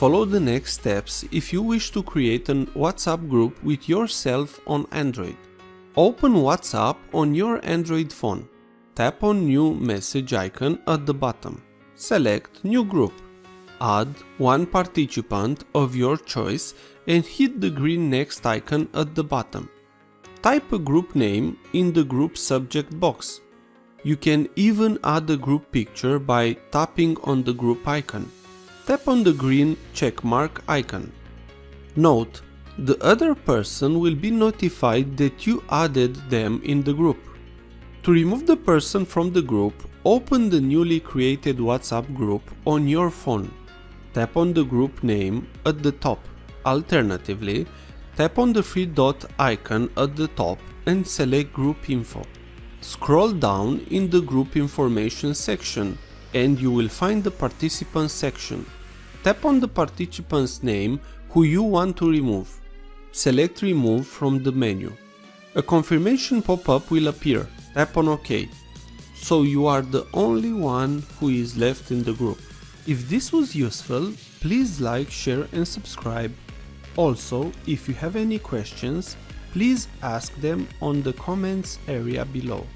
Follow the next steps if you wish to create a WhatsApp group with yourself on Android. Open WhatsApp on your Android phone. Tap on New Message icon at the bottom. Select New Group. Add one participant of your choice and hit the green Next icon at the bottom. Type a group name in the group subject box. You can even add a group picture by tapping on the group icon. Tap on the green checkmark icon. Note, the other person will be notified that you added them in the group. To remove the person from the group, open the newly created WhatsApp group on your phone. Tap on the group name at the top. Alternatively, tap on the three dot icon at the top and select Group Info. Scroll down in the Group Information section and you will find the Participants section. Tap on the participant's name who you want to remove. Select Remove from the menu. A confirmation pop-up will appear. Tap on OK. So you are the only one who is left in the group. If this was useful, please like, share and subscribe. Also, if you have any questions, please ask them on the comments area below.